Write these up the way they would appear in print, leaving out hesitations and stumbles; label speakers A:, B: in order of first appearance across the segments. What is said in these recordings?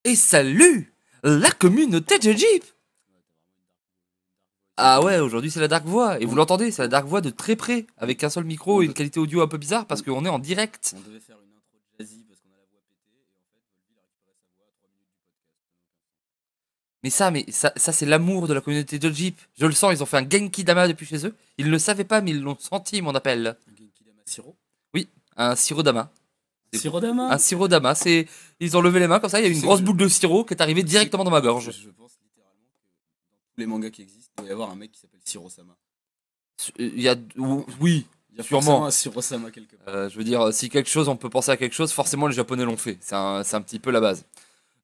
A: Et salut la communauté de Jeep. Ah ouais, aujourd'hui c'est la Dark Voix, et vous l'entendez, c'est la Dark Voix de très près, avec un seul micro et une qualité audio un peu bizarre parce qu'on est en direct.
B: On devait faire une intro jazzy parce qu'on a la voix pétée et en fait Volville a récupéré sa voix à 3 minutes du podcast.
A: Mais ça c'est l'amour de la communauté de Jeep. Je le sens, ils ont fait un Genki Dama depuis chez eux. Ils ne le savaient pas, mais ils l'ont senti, mon appel.
B: Un Genki Dama Siro.
A: Oui, un sirop Dama.
B: Un
A: C'est-
B: Siro Dama.
A: Un sirop Dama, c'est. Ils ont levé les mains comme ça, il y a
B: Tu
A: une
B: sais,
A: grosse boule de sirop qui est arrivée
B: tu sais,
A: directement dans ma gorge.
B: je pense littéralement que dans tous les mangas qui existent, il doit y avoir un mec qui s'appelle Siro Sama.
A: Il y a. Oui,
B: Il y a
A: sûrement.
B: forcément un Siro Sama quelque part.
A: Je veux dire, si quelque chose, on peut penser à quelque chose, forcément les Japonais l'ont fait. C'est un petit peu la base.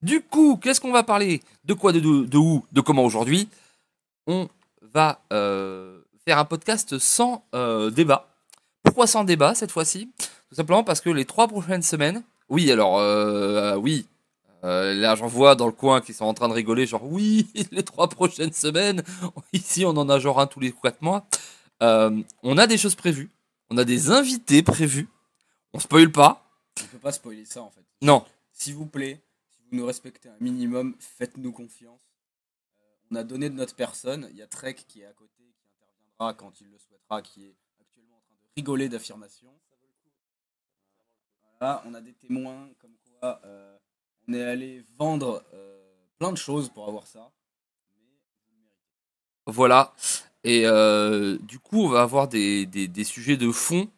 A: Du coup, qu'est-ce qu'on va parler? De quoi, de où, de comment aujourd'hui? On va faire un podcast sans débat. Pourquoi sans débat cette fois-ci? Tout simplement parce que les 3 prochaines semaines. Oui, alors, oui. Là, j'en vois dans le coin qui sont en train de rigoler, genre oui, les 3 prochaines semaines. Ici, on en a genre un tous les 4 mois. On a des choses prévues. On a des invités prévus. On spoil pas.
B: On peut pas spoiler ça en fait.
A: Non.
B: S'il vous plaît, si vous nous respectez un minimum, faites-nous confiance. On a donné de notre personne. Il y a Trek qui est à côté, qui interviendra quand il le souhaitera, qui est actuellement en train de rigoler d'affirmation. Voilà, on a des témoins comme quoi on est allé vendre plein de choses pour avoir ça. Mais vous le méritez.
A: Voilà. Et du coup, on va avoir des sujets de fond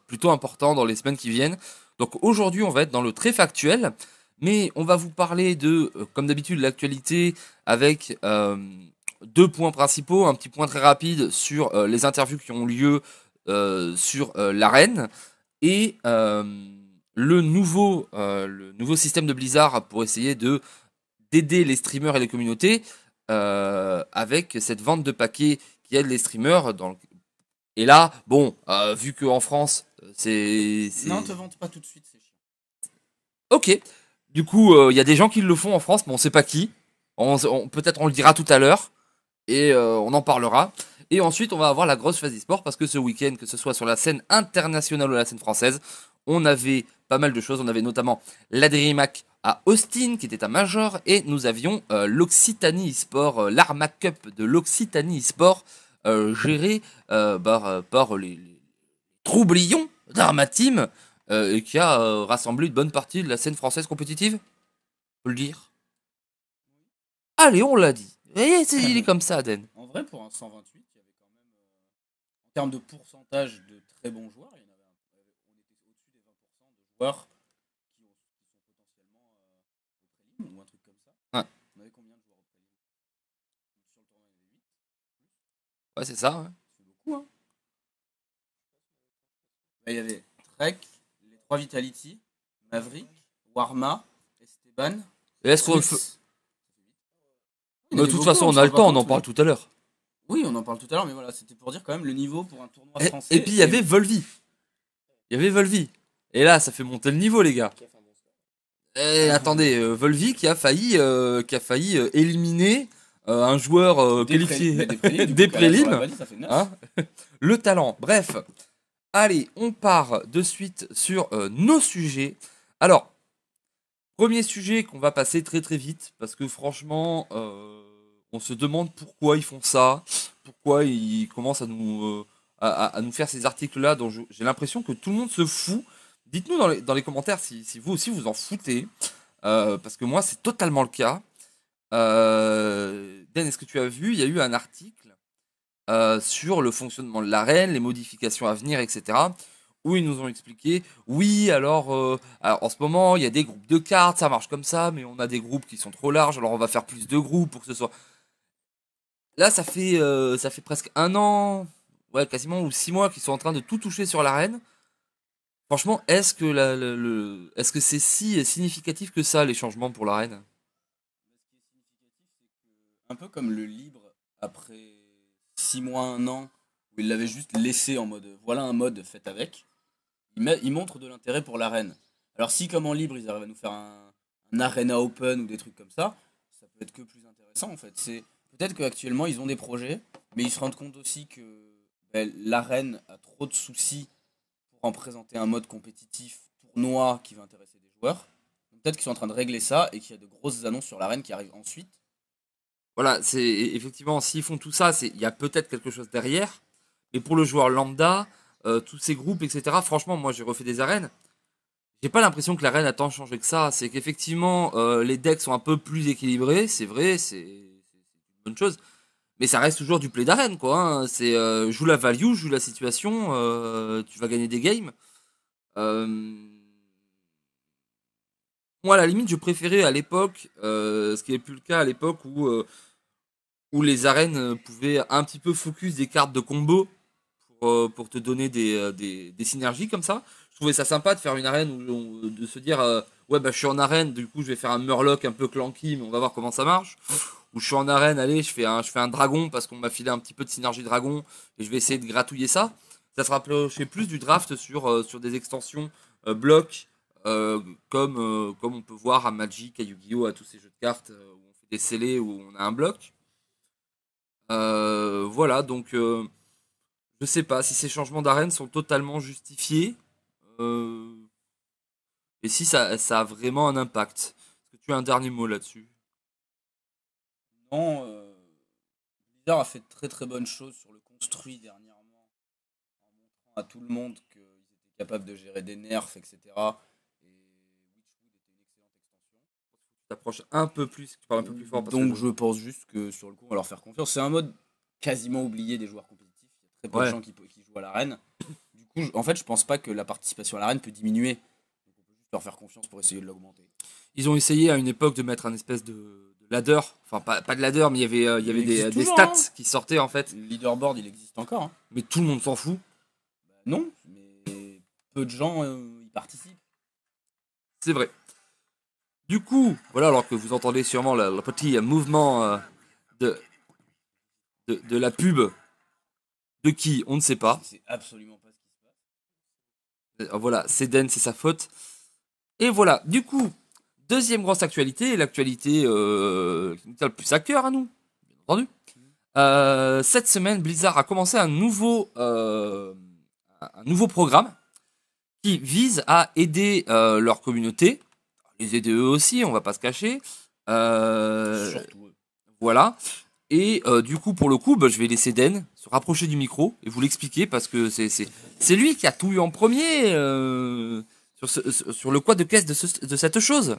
A: plutôt importants dans les semaines qui viennent. Donc aujourd'hui, on va être dans le très factuel, mais on va vous parler de, comme d'habitude, l'actualité avec 2 points principaux. Un petit point très rapide sur les interviews qui ont lieu sur l'arène et le nouveau système de Blizzard pour essayer d'aider les streamers et les communautés avec cette vente de paquets qui aide les streamers. Et là, bon, vu qu'en France, c'est.
B: Non, te vante pas tout de suite, c'est chiant.
A: Ok. Du coup, il y a des gens qui le font en France, mais on sait pas qui. Peut-être on le dira tout à l'heure et on en parlera. Et ensuite, on va avoir la grosse phase e-sport parce que ce week-end, que ce soit sur la scène internationale ou la scène française, on avait pas mal de choses. On avait notamment la DreamHack à Austin, qui était un major, et nous avions l'Occitanie e-sport, l'Arma Cup de l'Occitanie e-sport, géré par les troublions d'Arma Team, et qui a rassemblé une bonne partie de la scène française compétitive. On peut le dire. Allez, on l'a dit. Et il est comme ça, Aden.
B: En vrai, pour un 128, il y avait quand même, en termes de pourcentage de très bons joueurs, il y en avait on était au-dessus des 20% de joueurs qui sont potentiellement au prélim ou un truc comme ça.
A: Ouais,
B: On avait combien de joueurs au prélim? Sur le tournoi, il y en avait 8.
A: ouais c'est ça. Ouais.
B: C'est beaucoup, hein. Là, il y avait Trek, les 3 Vitality, Maverick, Warma, Esteban,
A: Et est-ce qu'on le fait?
B: Swiss. Il y en
A: De
B: avait
A: toute
B: beaucoup,
A: façon,
B: on
A: on
B: se
A: a
B: rend
A: le
B: pas
A: temps, on
B: compte,
A: en
B: mais...
A: parle tout à l'heure.
B: Oui, on en parle tout à l'heure, mais voilà, c'était pour dire quand même le niveau pour un tournoi français.
A: Et puis il y avait Volvi. Il y avait Volvi. Et là, ça fait monter le niveau, les gars. Et attendez, Volvi qui a failli éliminer un joueur qualifié
B: Des prélims, du
A: des
B: coup, qu'elle a sur la
A: prélims.
B: valise, ça fait 9.
A: Hein, le talent. Bref. Allez, on part de suite sur nos sujets. Alors, premier sujet qu'on va passer très très vite, parce que franchement, on se demande pourquoi ils font ça, pourquoi ils commencent à nous faire ces articles-là dont j'ai l'impression que tout le monde se fout. Dites-nous dans les commentaires si vous aussi vous en foutez, parce que moi c'est totalement le cas. Dan, est-ce que tu as vu, il y a eu un article sur le fonctionnement de l'arène, les modifications à venir, etc. Où ils nous ont expliqué, oui, alors en ce moment, il y a des groupes de cartes, ça marche comme ça, mais on a des groupes qui sont trop larges, alors on va faire plus de groupes pour que ce soit. Là, ça fait presque un an, ouais, quasiment, ou 6 mois qu'ils sont en train de tout toucher sur l'arène. Franchement, est-ce que c'est si significatif que ça, les changements pour l'arène?
B: Ce qui est significatif, c'est que, un peu comme le libre, après 6 mois, un an, où il l'avait juste laissé en mode voilà un mode fait avec, il montre de l'intérêt pour l'arène. Alors, si comme en libre, ils arrivent à nous faire un Arena Open ou des trucs comme ça peut être que plus intéressant en fait. C'est peut-être qu'actuellement ils ont des projets, mais ils se rendent compte aussi que l'arène a trop de soucis pour en présenter un mode compétitif tournoi qui va intéresser des joueurs. Peut-être qu'ils sont en train de régler ça et qu'il y a de grosses annonces sur l'arène qui arrivent ensuite.
A: Voilà, c'est effectivement, s'ils font tout ça, il y a peut-être quelque chose derrière. Mais pour le joueur lambda, tous ces groupes, etc., franchement, moi j'ai refait des arènes. J'ai pas l'impression que l'arène a tant changé que ça. C'est qu'effectivement, les decks sont un peu plus équilibrés, c'est vrai, c'est une bonne chose. Mais ça reste toujours du play d'arène, quoi. Hein. C'est joue la value, joue la situation, tu vas gagner des games. Euh, Moi, à la limite, je préférais à l'époque, ce qui n'est plus le cas à l'époque où les arènes pouvaient un petit peu focus des cartes de combo pour te donner des synergies comme ça. Je trouvais ça sympa de faire une arène de se dire ouais bah je suis en arène, du coup je vais faire un Murloc un peu clanky, mais on va voir comment ça marche. Ou je suis en arène, allez je fais un dragon parce qu'on m'a filé un petit peu de synergie dragon et je vais essayer de gratouiller ça. Ça se rapprochait plus du draft sur des extensions blocs comme on peut voir à Magic, à Yu-Gi-Oh, à tous ces jeux de cartes où on fait des scellés où on a un bloc. Voilà, donc je sais pas si ces changements d'arène sont totalement justifiés euh, et si ça a vraiment un impact. Est-ce que tu as un dernier mot là-dessus?
B: Non, Blizzard a fait de très très bonnes choses sur le construit dernièrement, en montrant à tout le monde qu'ils étaient capables de gérer des nerfs, etc. Et Witchwood était une excellente extension.
A: Tu t'approches un peu plus, tu parles un peu plus fort parce que
B: Donc je pense juste que sur le coup, on va leur faire confiance. C'est un mode quasiment oublié des joueurs compétitifs. Il y a très peu de
A: ouais,
B: gens qui jouent à l'arène. Du coup, en fait, je pense pas que la participation à l'arène peut diminuer. Donc on peut juste leur faire confiance pour essayer de l'augmenter.
A: ils ont essayé à une époque de mettre un espèce de ladder, enfin pas de ladder, mais il y
B: Il
A: avait
B: existe
A: des
B: toujours, hein.
A: stats qui sortaient en fait,
B: Le leaderboard, il existe encore, hein.
A: mais tout le monde s'en fout.
B: Bah, non, mais peu de gens y participent.
A: C'est vrai. Du coup, voilà, alors que vous entendez sûrement le petit mouvement de, de la pub de qui, on ne sait pas.
B: C'est absolument pas ce qui se passe.
A: Voilà, c'est Den, c'est sa faute. Et voilà, du coup, deuxième grosse actualité, l'actualité qui nous tient le plus à cœur à nous, bien entendu. Cette semaine, Blizzard a commencé un nouveau programme qui vise à aider leur communauté, les aider eux aussi, on va pas se cacher.
B: Surtout eux.
A: Voilà. Et du coup, pour le coup, bah, je vais laisser Den se rapprocher du micro et vous l'expliquer parce que c'est lui qui a tout eu en premier sur le quoi de caisse de cette chose.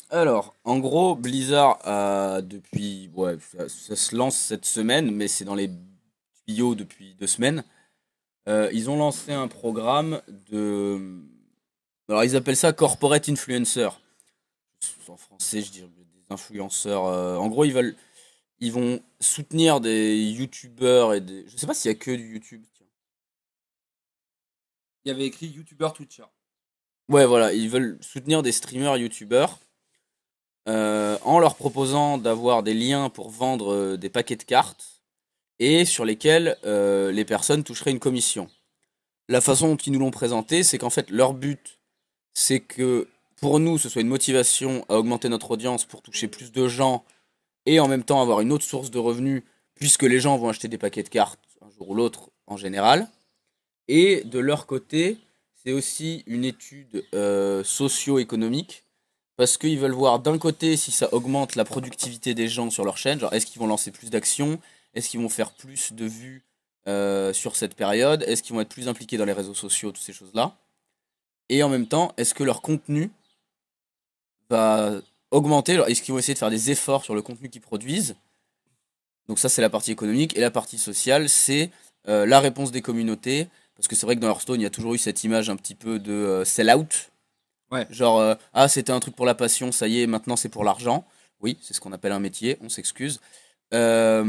B: Alors, en gros, Blizzard a depuis. Ouais, ça se lance cette semaine, mais c'est dans les tuyaux depuis 2 semaines. Ils ont lancé un programme de. Alors, ils appellent ça Corporate Influencer. En français, je dirais des influenceurs. En gros, ils vont soutenir des youtubeurs et des. Je sais pas s'il y a que du YouTube. Tiens.
A: Il y avait écrit YouTuber Twitcher.
B: Ouais, voilà, ils veulent soutenir des streamers youtubeurs en leur proposant d'avoir des liens pour vendre des paquets de cartes et sur lesquels les personnes toucheraient une commission. La façon dont ils nous l'ont présenté, c'est qu'en fait, leur but, c'est que pour nous, ce soit une motivation à augmenter notre audience pour toucher plus de gens et en même temps avoir une autre source de revenus, puisque les gens vont acheter des paquets de cartes un jour ou l'autre en général. Et de leur côté, c'est aussi une étude socio-économique, parce qu'ils veulent voir d'un côté si ça augmente la productivité des gens sur leur chaîne, genre est-ce qu'ils vont lancer plus d'actions, est-ce qu'ils vont faire plus de vues sur cette période, est-ce qu'ils vont être plus impliqués dans les réseaux sociaux, toutes ces choses-là. Et en même temps, est-ce que leur contenu va augmenter, est-ce qu'ils vont essayer de faire des efforts sur le contenu qu'ils produisent. Donc ça c'est la partie économique, et la partie sociale c'est la réponse des communautés, parce que c'est vrai que dans Hearthstone il y a toujours eu cette image un petit peu de sell-out.
A: Ouais.
B: Genre, ah, c'était un truc pour la passion, ça y est, maintenant c'est pour l'argent. Oui, c'est ce qu'on appelle un métier, on s'excuse. Bah,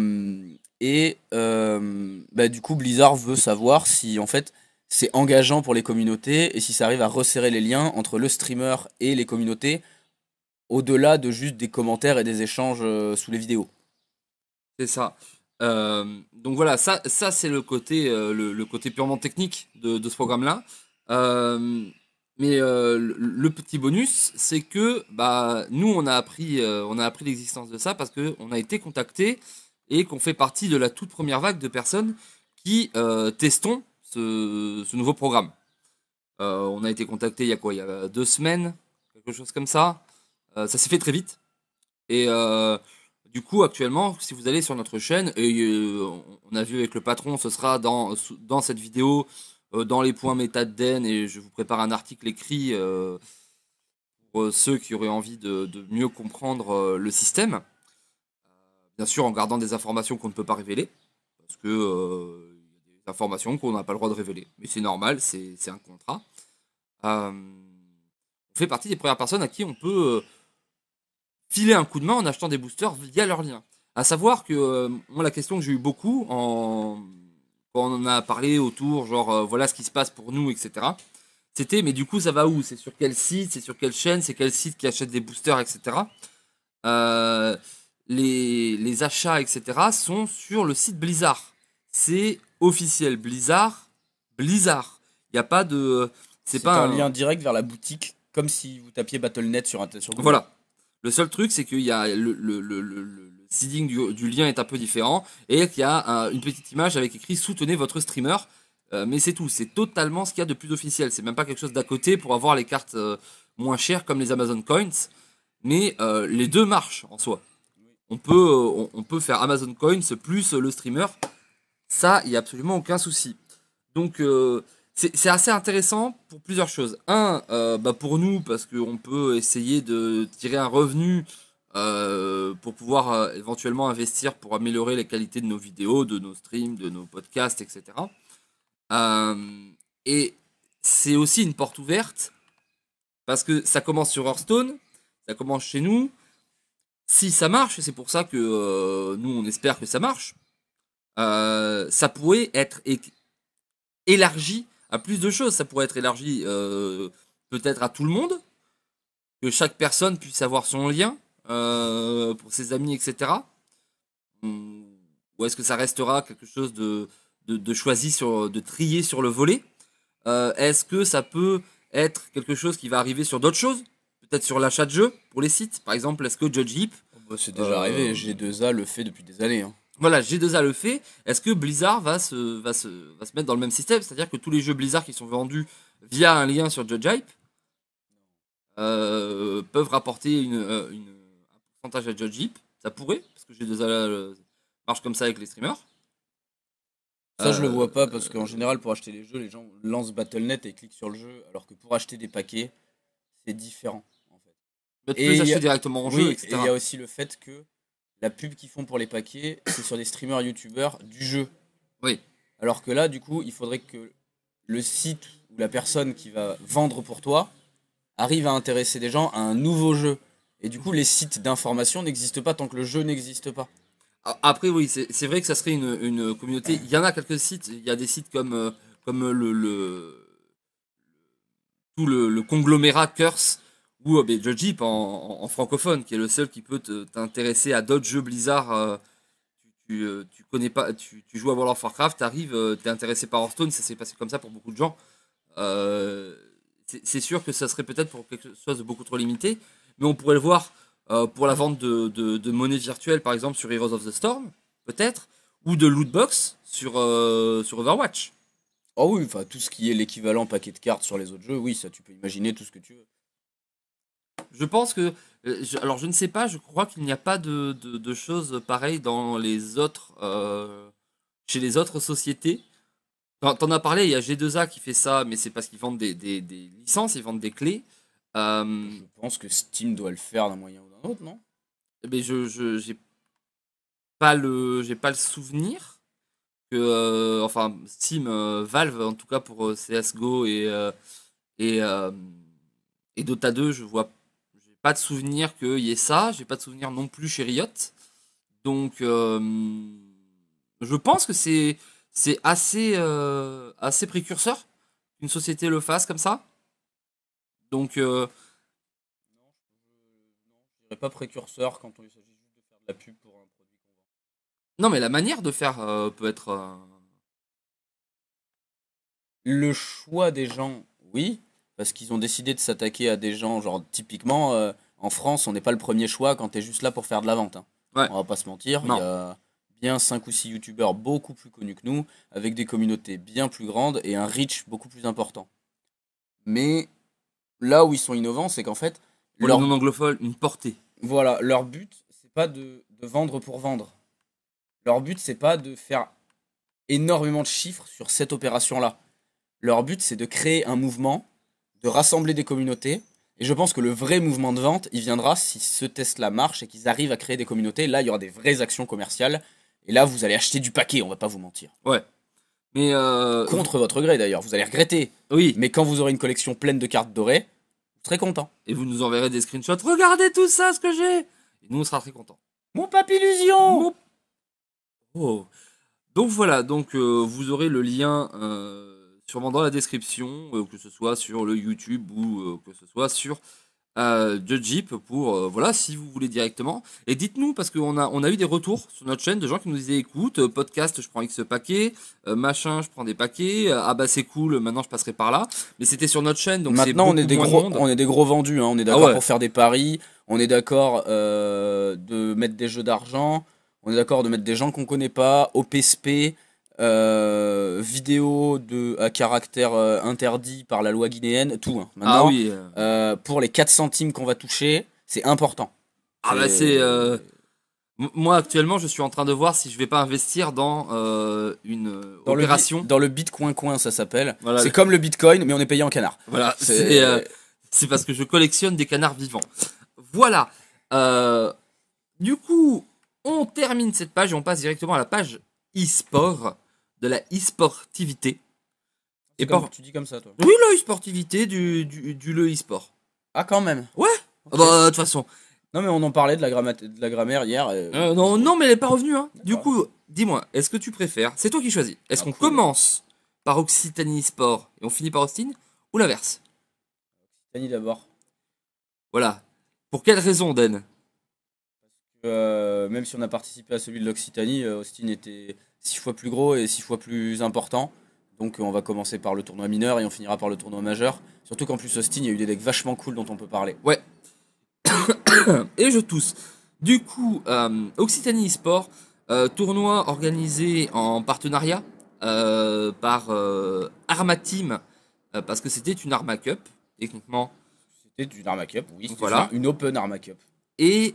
B: du coup, Blizzard veut savoir si en fait c'est engageant pour les communautés et si ça arrive à resserrer les liens entre le streamer et les communautés au-delà de juste des commentaires et des échanges sous les vidéos.
A: C'est ça. Donc voilà, ça c'est le côté purement technique de ce programme-là. Mais le petit bonus, c'est que bah, nous, on a appris l'existence de ça parce qu'on a été contacté et qu'on fait partie de la toute première vague de personnes qui testons ce nouveau programme. On a été contacté il y a quoi? Il y a 2 semaines, quelque chose comme ça. Ça s'est fait très vite. Et du coup, actuellement, si vous allez sur notre chaîne, et on a vu avec le patron, ce sera dans cette vidéo, dans les points méta de Den, et je vous prépare un article écrit pour ceux qui auraient envie de mieux comprendre le système. Bien sûr, en gardant des informations qu'on ne peut pas révéler, parce que y a des informations qu'on n'a pas le droit de révéler. Mais c'est normal, c'est un contrat. On fait partie des premières personnes à qui on peut filer un coup de main en achetant des boosters via leur lien. À savoir que moi, la question que j'ai eu beaucoup quand on en a parlé autour, genre voilà ce qui se passe pour nous, etc. C'était, mais du coup, ça va où? C'est sur quel site? C'est sur quelle chaîne? C'est quel site qui achète des boosters, etc. Euh, les achats, etc. sont sur le site Blizzard. C'est officiel. Blizzard. Blizzard. Il n'y a pas de. C'est
B: C'est
A: pas
B: un
A: un.
B: lien direct vers la boutique, comme si vous tapiez Battle.net sur Google.
A: Voilà. Le seul truc, c'est qu'il y a le seeding du lien est un peu différent et qu'il y a une petite image avec écrit soutenez votre streamer. Mais c'est tout. C'est totalement ce qu'il y a de plus officiel. C'est même pas quelque chose d'à côté pour avoir les cartes moins chères comme les Amazon Coins. Mais les deux marchent en soi. On peut faire Amazon Coins plus le streamer. Ça, il n'y a absolument aucun souci. Donc, c'est assez intéressant pour plusieurs choses. Un, pour nous, parce qu'on peut essayer de tirer un revenu pour pouvoir éventuellement investir pour améliorer les qualités de nos vidéos, de nos streams, de nos podcasts, etc. Et c'est aussi une porte ouverte parce que ça commence sur Hearthstone, ça commence chez nous. Si ça marche, et c'est pour ça que nous on espère que ça marche, ça pourrait être élargi à plus de choses. Ça pourrait être élargi peut-être à tout le monde, que chaque personne puisse avoir son lien pour ses amis, etc. Ou est-ce que ça restera quelque chose de choisi, de trié sur le volet? Est-ce que ça peut être quelque chose qui va arriver sur d'autres choses? Peut-être sur l'achat de jeux pour les sites. Par exemple, est-ce que Judge Heap,
B: Oh, bah, c'est déjà arrivé, G2A le fait depuis des années. Hein.
A: voilà, G2A le fait. Est-ce que Blizzard va se mettre dans le même système? C'est-à-dire que tous les jeux Blizzard qui sont vendus via un lien sur Judge Hype peuvent rapporter un pourcentage à Judge Hype. Ça pourrait, parce que G2A marche comme ça avec les streamers.
B: Ça, je le vois pas parce
A: Euh,
B: qu'en général, pour acheter les jeux, les gens lancent Battle.net et cliquent sur le jeu, alors que pour acheter des paquets, c'est différent. En fait.
A: tu peux
B: Et
A: les
B: il y
A: acheter
B: a...
A: directement en jeu,
B: Oui, et il y
A: etc.
B: a aussi le fait que la pub qu'ils font pour les paquets, c'est sur des streamers youtubeurs du jeu.
A: Oui.
B: Alors que là, du coup, il faudrait que le site ou la personne qui va vendre pour toi arrive à intéresser des gens à un nouveau jeu. Et du coup, les sites d'information n'existent pas tant que le jeu n'existe pas.
A: Après, oui, c'est vrai que ça serait une communauté. Il y en a quelques sites. Il y a des sites comme tout le conglomérat Curse ou Judge Heap en francophone, qui est le seul qui peut t'intéresser à d'autres jeux Blizzard. Tu connais pas, tu joues à World of Warcraft, t'arrives, t'es intéressé par Hearthstone, ça s'est passé comme ça pour beaucoup de gens. C'est sûr que ça serait peut-être pour quelque chose de beaucoup trop limité, mais on pourrait le voir pour la vente de monnaie virtuelle, par exemple sur Heroes of the Storm, peut-être, ou de lootbox sur Overwatch.
B: Oh oui, enfin, tout ce qui est l'équivalent paquet de cartes sur les autres jeux, oui, ça, tu peux imaginer tout ce que tu veux.
A: Je pense que, alors je ne sais pas, je crois qu'il n'y a pas de choses pareilles dans les autres, chez les autres sociétés. T'en as parlé, il y a G2A qui fait ça, mais c'est parce qu'ils vendent des licences, ils vendent des clés.
B: Je pense que Steam doit le faire d'un moyen ou d'un autre, non?
A: Mais j'ai pas le souvenir que, enfin, Steam, Valve, en tout cas pour CS:GO et, euh, et Dota 2, j'ai pas de souvenir qu'il y ait ça. J'ai pas de souvenir non plus chez Riot. Donc, je pense que c'est assez précurseur qu'une société le fasse comme ça. Donc,
B: Non, je dirais pas précurseur quand il s'agit juste de faire de la pub pour un produit qu'on vend.
A: non, mais la manière de faire peut être.
B: Le choix des gens, oui, parce qu'ils ont décidé de s'attaquer à des gens, genre typiquement, en France, on n'est pas le premier choix quand t'es juste là pour faire de la vente. Hein.
A: Ouais,
B: On va pas se mentir, il y
A: non.
B: a bien 5 ou 6 youtubeurs beaucoup plus connus que nous, avec des communautés bien plus grandes et un reach beaucoup plus important. Mais là où ils sont innovants, c'est qu'en fait,
A: Pour les
B: Leur,
A: non-anglophones, une portée.
B: voilà, leur but, c'est pas de vendre pour vendre. Leur but, c'est pas de faire énormément de chiffres sur cette opération-là. Leur but, c'est de créer un mouvement, de rassembler des communautés. Et je pense que le vrai mouvement de vente, il viendra si ce test-là marche et qu'ils arrivent à créer des communautés. Là, il y aura des vraies actions commerciales. Et là, vous allez acheter du paquet, on va pas vous mentir.
A: Ouais. Mais
B: Contre votre gré d'ailleurs, vous allez regretter.
A: oui.
B: Mais quand vous aurez une collection pleine de cartes dorées, vous serez content.
A: Et vous nous enverrez des screenshots. Regardez tout ça, ce que j'ai. Et nous, on sera très contents.
B: Mon papillusion.
A: Mon- Oh. Donc voilà, donc vous aurez le lien sûrement dans la description, que ce soit sur le YouTube ou que ce soit sur de Jeep pour voilà si vous voulez directement. Et dites-nous parce qu'on a eu des retours sur notre chaîne de gens qui nous disaient écoute podcast je prends X paquet, machin je prends des paquets, ah bah c'est cool maintenant je passerai par là. Mais c'était sur notre chaîne donc c'est
B: Maintenant, on est
A: beaucoup
B: des
A: moins de
B: gros,
A: monde.
B: on est des gros vendus. Hein. On est d'accord
A: ouais.
B: pour faire des paris. On est d'accord de mettre des jeux d'argent. On est d'accord de mettre des gens qu'on connaît pas. OPSP, vidéo à caractère interdit par la loi guinéenne. Tout. Hein.
A: Ah
B: Maintenant,
A: oui.
B: pour les 4 centimes qu'on va toucher, c'est important.
A: Ah bah c'est moi actuellement je suis en train de voir si je vais pas investir dans une
B: Dans
A: opération.
B: dans le Bitcoin coin, ça s'appelle.
A: Voilà.
B: C'est comme le Bitcoin, mais on est payé en canard.
A: Voilà,
B: C'est
A: c'est parce que je collectionne des canards vivants. Voilà. Du coup, on termine cette page et on passe directement à la page e-sport, de la e-sportivité. Et
B: comme,
A: par...
B: tu dis comme ça, toi.
A: Oui, la e-sportivité du le e-sport.
B: Ah, quand même.
A: Ouais.
B: Ok.
A: Bah, de toute façon.
B: Non, mais on en parlait de la grammaire hier.
A: Non, non, mais elle est pas revenue. Hein. Du
B: D'accord.
A: coup, dis-moi, est-ce que tu préfères, c'est toi qui choisis, est-ce
B: Ah,
A: qu'on
B: cool.
A: commence par Occitanie Sport et on finit par Austin ou l'inverse?
B: Tani d'abord.
A: Voilà. Pour quelle raison, Den?
B: Même si on a participé à celui de l'Occitanie, Austin était 6 fois plus gros et 6 fois plus important. Donc on va commencer par le tournoi mineur et on finira par le tournoi majeur. Surtout qu'en plus Austin, il y a eu des decks vachement cool dont on peut parler.
A: Ouais. Et je tousse. Du coup, Occitanie Sport, tournoi organisé en partenariat par Arma Team, parce que c'était une Arma Cup, techniquement.
B: C'était une Arma Cup, oui, c'était
A: Voilà.
B: une Open Arma Cup.
A: Et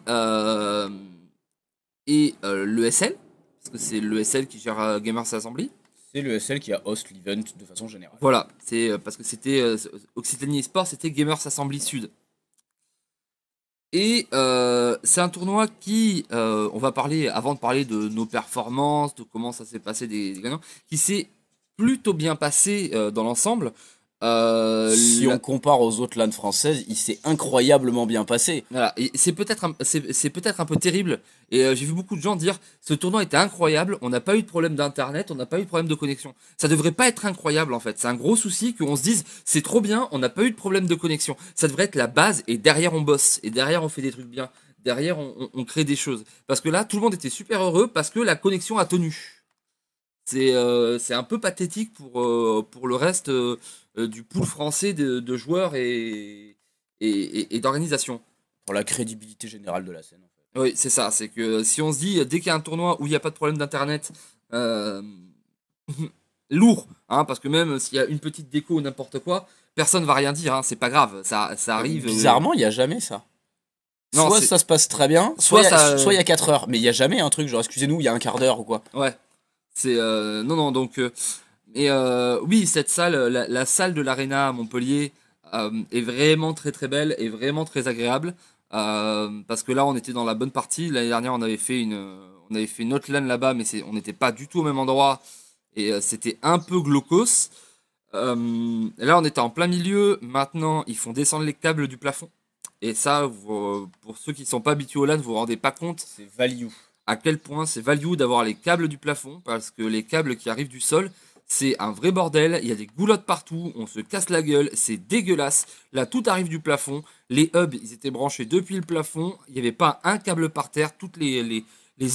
A: l'ESL, parce que c'est l'ESL qui gère Gamers Assembly.
B: C'est le SL qui a host l'event de façon générale.
A: Voilà, c'est parce que c'était Occitanie Sport, c'était Gamers Assembly Sud. Et c'est un tournoi qui, on va parler, avant de parler de nos performances, de comment ça s'est passé des gagnants, qui s'est plutôt bien passé dans l'ensemble.
B: Si on compare aux autres LAN françaises, il s'est incroyablement bien passé.
A: Voilà, et c'est peut-être un peu terrible. Et j'ai vu beaucoup de gens dire ce tournoi était incroyable, on n'a pas eu de problème d'internet, on n'a pas eu de problème de connexion. Ça devrait pas être incroyable en fait. C'est un gros souci qu'on se dise c'est trop bien, on n'a pas eu de problème de connexion. Ça devrait être la base et derrière on bosse et derrière on fait des trucs bien. Derrière on crée des choses. Parce que là tout le monde était super heureux parce que la connexion a tenu. C'est un peu pathétique pour le reste du pool français de joueurs et d'organisation.
B: Pour la crédibilité générale de la scène. En fait.
A: Oui, c'est ça. C'est que si on se dit, dès qu'il y a un tournoi où il n'y a pas de problème d'internet, lourd, hein, parce que même s'il y a une petite déco ou n'importe quoi, personne va rien dire, hein, c'est pas grave, ça arrive.
B: Bizarrement, il n'y a jamais ça.
A: Non,
B: soit
A: c'est-
B: ça se passe très bien,
A: Soit
B: soit il y
A: ça-
B: a 4 heures, mais il n'y a jamais un truc genre excusez-nous, il y a un quart d'heure ou quoi.
A: Ouais. C'est non non donc et oui cette salle la salle de l'Arena à Montpellier est vraiment très très belle et vraiment très agréable parce que là on était dans la bonne partie. L'année dernière on avait fait une autre LAN là-bas mais on n'était pas du tout au même endroit et c'était un peu glaucos. Là on était en plein milieu. Maintenant ils font descendre les câbles du plafond et ça pour ceux qui sont pas habitués au LAN vous vous rendez pas compte
B: C'est value.
A: à quel point c'est value d'avoir les câbles du plafond, parce que les câbles qui arrivent du sol, c'est un vrai bordel, il y a des goulottes partout, on se casse la gueule, c'est dégueulasse. Là, tout arrive du plafond, les hubs, ils étaient branchés depuis le plafond, il n'y avait pas un câble par terre, toutes les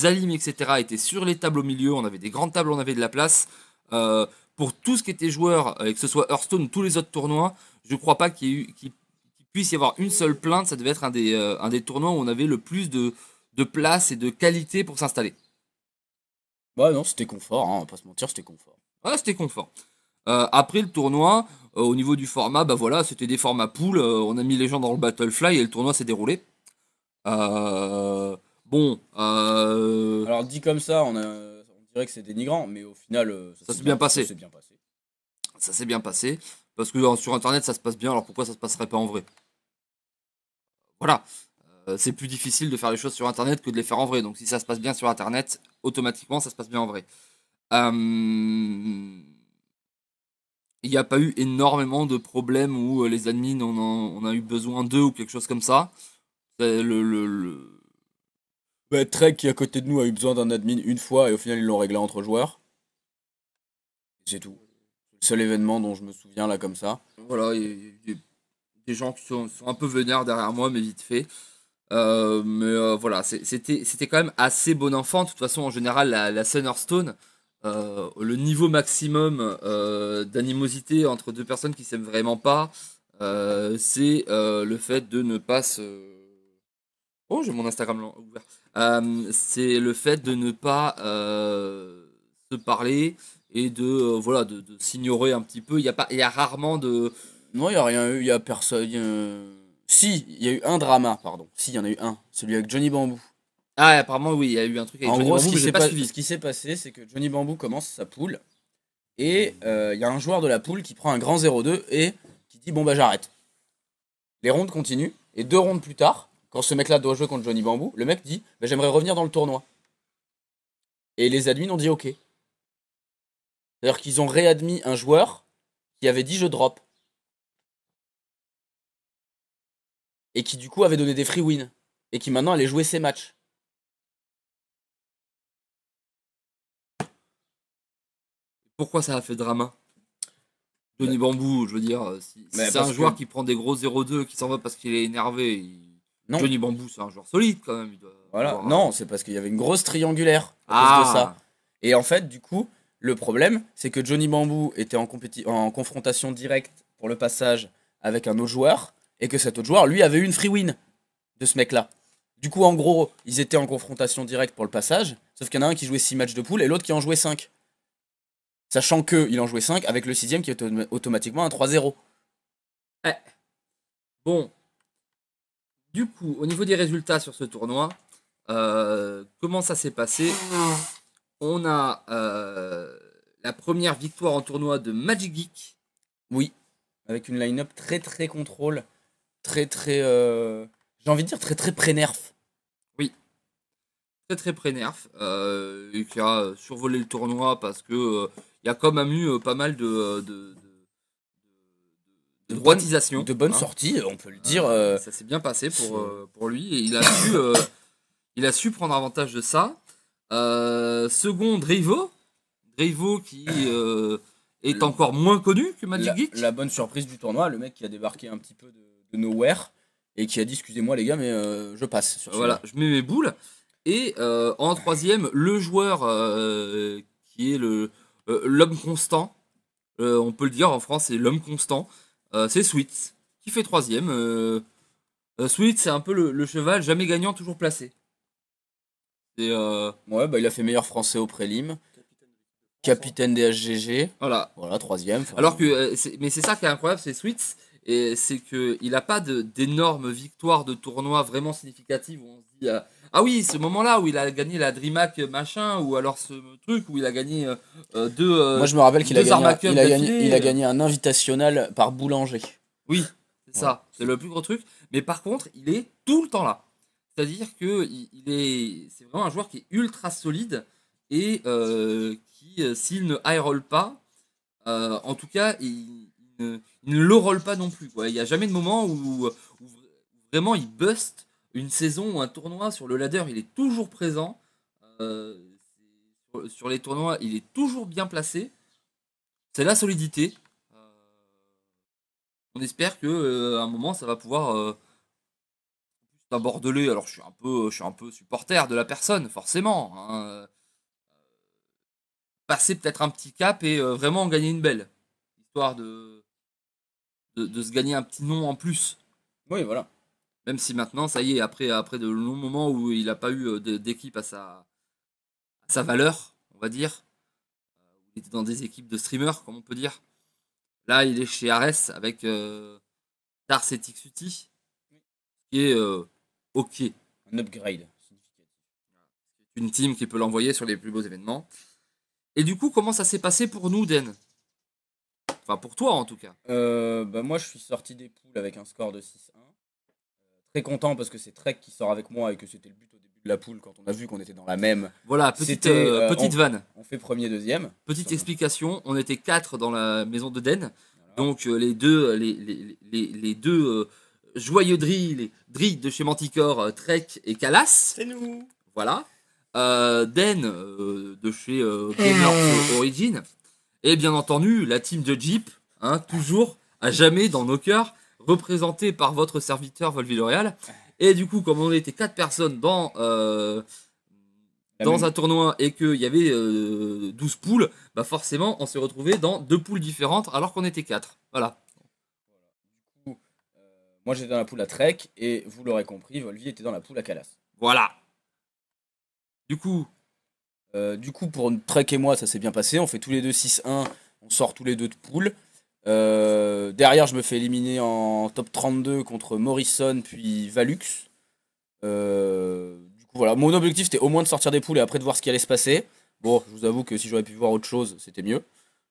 A: alimes, etc. étaient sur les tables au milieu, on avait des grandes tables, on avait de la place. Pour tout ce qui était joueur, et que ce soit Hearthstone ou tous les autres tournois, je crois pas qu'il puisse y avoir une seule plainte, ça devait être un des tournois où on avait le plus de place et de qualité pour s'installer.
B: Bah non, c'était confort, hein, on va pas se mentir, c'était confort.
A: Voilà, c'était confort. Après le tournoi, au niveau du format, bah voilà, c'était des formats pool. On a mis les gens dans le Battlefly et le tournoi s'est déroulé. Euh, bon,
B: Alors dit comme ça, on dirait que c'est dénigrant, mais au final,
A: ça s'est bien
B: ça
A: passé.
B: s'est bien passé.
A: Ça s'est bien passé. Parce que sur Internet, ça se passe bien. Alors pourquoi ça se passerait pas en vrai? Voilà. C'est plus difficile de faire les choses sur Internet que de les faire en vrai. Donc si ça se passe bien sur Internet, automatiquement, ça se passe bien en vrai. Euh, Il n'y a pas eu énormément de problèmes où les admins on a eu besoin d'eux ou quelque chose comme ça. Le-
B: Bah, Trek qui est à côté de nous a eu besoin d'un admin une fois et au final ils l'ont réglé entre joueurs. C'est tout. C'est le seul événement dont je me souviens là comme ça.
A: Voilà, il y a des gens qui sont un peu vénères derrière moi, mais vite fait. Voilà, c'était quand même assez bon enfant. De toute façon, en général, la Thunderstone, le niveau maximum d'animosité entre deux personnes qui s'aiment vraiment pas, c'est le fait de ne pas se. Oh, j'ai mon Instagram ouvert. C'est le fait de ne pas se parler et de voilà de s'ignorer un petit peu. Il y a rarement de.
B: Non, il y a rien eu, il y a personne. Si, il y a eu un drama, pardon. Si, il y en a eu un. Celui avec Johnny Bamboo.
A: Ah, apparemment oui, il y a eu un truc avec
B: En
A: Johnny
B: gros,
A: Bamboo, mais j'ai pas suivi.
B: ce qui s'est passé, c'est que Johnny Bamboo commence sa poule et il y a un joueur de la poule qui prend un grand 0-2 et qui dit bon bah j'arrête. Les rondes continuent et 2 rondes plus tard, quand ce mec-là doit jouer contre Johnny Bamboo, le mec dit bah, j'aimerais revenir dans le tournoi. Et les admins ont dit ok. C'est-à-dire qu'ils ont réadmis un joueur qui avait dit je drop et qui du coup avait donné des free wins et qui maintenant allait jouer ses matchs.
A: Pourquoi ça a fait drama?
B: Bah,
A: Johnny Bambou, je veux dire, si
B: mais
A: c'est un
B: parce
A: joueur
B: que
A: qui prend des gros 0-2, qui s'en va parce qu'il est énervé,
B: non,
A: Johnny Bambou, c'est un joueur solide quand même. Il doit
B: voilà,
A: avoir,
B: non, c'est parce qu'il y avait une grosse triangulaire à cause de ça.
A: Ah,
B: Et en fait, du coup, le problème, c'est que Johnny Bamboo était en confrontation directe pour le passage avec un autre joueur, et que cet autre joueur, lui, avait eu une free win de ce mec-là. Du coup, en gros, ils étaient en confrontation directe pour le passage, sauf qu'il y en a un qui jouait 6 matchs de poule et l'autre qui en jouait 5. Sachant qu'il en jouait 5 avec le sixième qui est automatiquement un 3-0.
A: eh, bon. Du coup, au niveau des résultats sur ce tournoi, comment ça s'est passé? On a la première victoire en tournoi de Magic Geek.
B: Oui, avec une line-up très très contrôle, très très... j'ai envie de dire très très pré-nerf.
A: Oui, très très pré-nerf, et qui a survolé le tournoi parce que il y a quand même eu pas mal de
B: De bonnes,
A: droitisation,
B: de bonnes
A: hein.
B: sorties, on peut le dire.
A: Ça s'est bien passé
B: C'est-
A: pour lui et il a su prendre avantage de ça. Second, Drivo qui est encore moins connu que Magic
B: la
A: Geek.
B: bonne surprise du tournoi, le mec qui a débarqué un petit peu de nowhere et qui a dit excusez-moi les gars mais je passe sur celui-là.
A: Voilà, je mets mes boules. Et en troisième, le joueur qui est l'homme constant. On peut le dire en France, c'est l'homme constant. C'est Sweets qui fait troisième. Sweets, c'est un peu le cheval jamais gagnant, toujours placé. C'est
B: Ouais, bah il a fait meilleur français au prélim, capitaine des HGG,
A: voilà.
B: voilà, troisième.
A: Alors que, mais c'est ça qui est incroyable, c'est Sweets, et c'est que il a pas d'énormes victoires de tournois vraiment significatives où on se dit ah oui, ce moment-là où il a gagné la DreamHack machin, ou alors ce truc où il a gagné
B: Moi je me rappelle qu'il a
A: deux
B: gagné,
A: Arma Cup d'affilée.
B: il a gagné un invitationnel par Boulanger.
A: Oui, c'est
B: Voilà.
A: ça, c'est le plus gros truc. Mais par contre, il est tout le temps là. C'est-à-dire que c'est vraiment un joueur qui est ultra solide et qui, s'il ne high roll pas, en tout cas, il ne low roll pas non plus, quoi. Il n'y a jamais de moment où vraiment il bust une saison ou un tournoi sur le ladder. Il est toujours présent. Euh, sur les tournois, il est toujours bien placé. C'est la solidité. On espère que à un moment, ça va pouvoir. C'est un Bordelais, alors je suis un peu supporter de la personne, forcément, hein. Passer peut-être un petit cap et vraiment en gagner une belle, histoire de se gagner un petit nom en plus.
B: Oui, voilà.
A: Même si maintenant, ça y est, après de longs moments où il n'a pas eu d'équipe à sa valeur, on va dire, il était dans des équipes de streamers, comme on peut dire. Là, il est chez Ares avec Tars et Tixuti, qui est ok.
B: Un upgrade.
A: Une team qui peut l'envoyer sur les plus beaux événements. Et du coup, comment ça s'est passé pour nous, Den? Enfin, pour toi en tout cas.
B: Moi, je suis sorti des poules avec un score de 6-1. Très content parce que c'est Trek qui sort avec moi et que c'était le but au début de la poule quand on a vu qu'on était dans la même.
A: Voilà, petite vanne.
B: On fait premier, deuxième.
A: Petite explication, on était 4 dans la maison de Den.
B: Voilà.
A: Donc les deux joyeux drilles de chez Manticore, Trek et Calas.
C: C'est nous.
A: Voilà. Den de chez Gamers Origin. Et bien entendu, la team de Jeep, hein, toujours, à jamais dans nos cœurs, représentée par votre serviteur Volvi L'Oréal. Et du coup, comme on était 4 personnes dans un tournoi et qu'il y avait 12 poules, bah forcément, on s'est retrouvé dans 2 poules différentes alors qu'on était 4. Voilà.
B: Du coup, moi j'étais dans la poule à Trek et vous l'aurez compris, Volvi était dans la poule à Calas.
A: Voilà. Du coup,
B: Pour Trek et moi, ça s'est bien passé. On fait tous les deux 6-1. On sort tous les deux de poule. Derrière, je me fais éliminer en top 32 contre Morrison puis Valux. Du coup, voilà. Mon objectif, c'était au moins de sortir des poules et après de voir ce qui allait se passer. Bon, je vous avoue que si j'aurais pu voir autre chose, c'était mieux.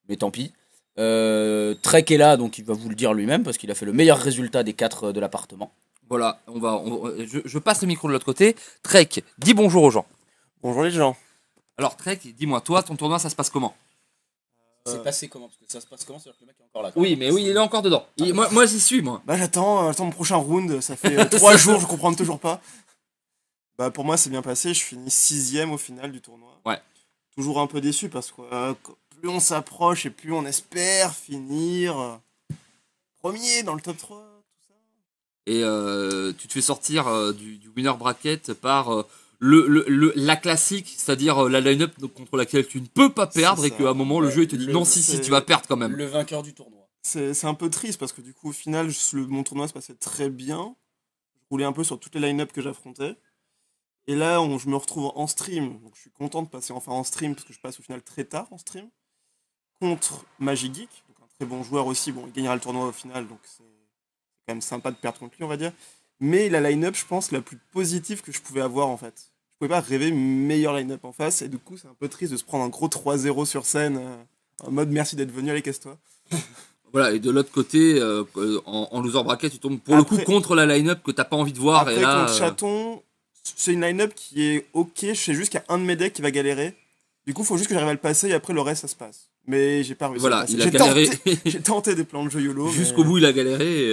B: Mais tant pis. Trek est là, donc il va vous le dire lui-même parce qu'il a fait le meilleur résultat des 4 de l'appartement.
A: voilà, je passe le micro de l'autre côté. Trek, dis bonjour aux gens.
C: Bonjour les gens.
A: Alors Trek, dis-moi, toi, ton tournoi, ça se passe comment?
B: C'est passé comment? Parce que ça se passe comment? C'est-à-dire que le mec est encore là.
A: Oui, mais oui, il est encore dedans. Moi j'y suis, moi.
C: Bah j'attends mon prochain round, ça fait 3 jours, je comprends toujours pas. Bah pour moi c'est bien passé, je finis 6ème au final du tournoi.
A: Ouais.
C: Toujours un peu déçu parce que plus on s'approche et plus on espère finir premier dans le top 3, tout ça.
A: Et tu te fais sortir du winner bracket par la classique, c'est-à-dire la line-up contre laquelle tu ne peux pas perdre
C: C'est
A: et
C: ça.
A: qu'à un moment le jeu il te dit non, si,
C: c'est-
A: tu vas perdre quand même.
B: Le vainqueur du tournoi.
C: C'est un peu triste parce que du coup au final mon tournoi se passait très bien. Je roulais un peu sur toutes les line-up que j'affrontais. Et là je me retrouve en stream, donc je suis content de passer enfin en stream parce que je passe au final très tard en stream. Contre Magic Geek, donc un très bon joueur aussi, bon il gagnera le tournoi au final donc c'est quand même sympa de perdre contre lui on va dire. Mais la line-up je pense la plus positive que je pouvais avoir en fait. Je pouvais pas rêver une meilleure line-up en face et du coup c'est un peu triste de se prendre un gros 3-0 sur scène en mode merci d'être venu, allez casse-toi.
A: Voilà, et de l'autre côté, en loser bracket, tu tombes pour le coup
C: Après-
A: contre la line-up que t'as pas envie de voir.
C: Après
A: Et là,
C: contre Chaton, c'est une line-up qui est ok, je sais juste qu'il y a un de mes decks qui va galérer. Du coup faut juste que j'arrive à le passer et après le reste ça se passe. Mais j'ai pas réussi à
A: voilà,
C: le passer.
A: il a
C: J'ai
A: galéré
C: J'ai tenté des plans de jeu YOLO.
A: jusqu'au
C: mais-
A: bout, il a galéré.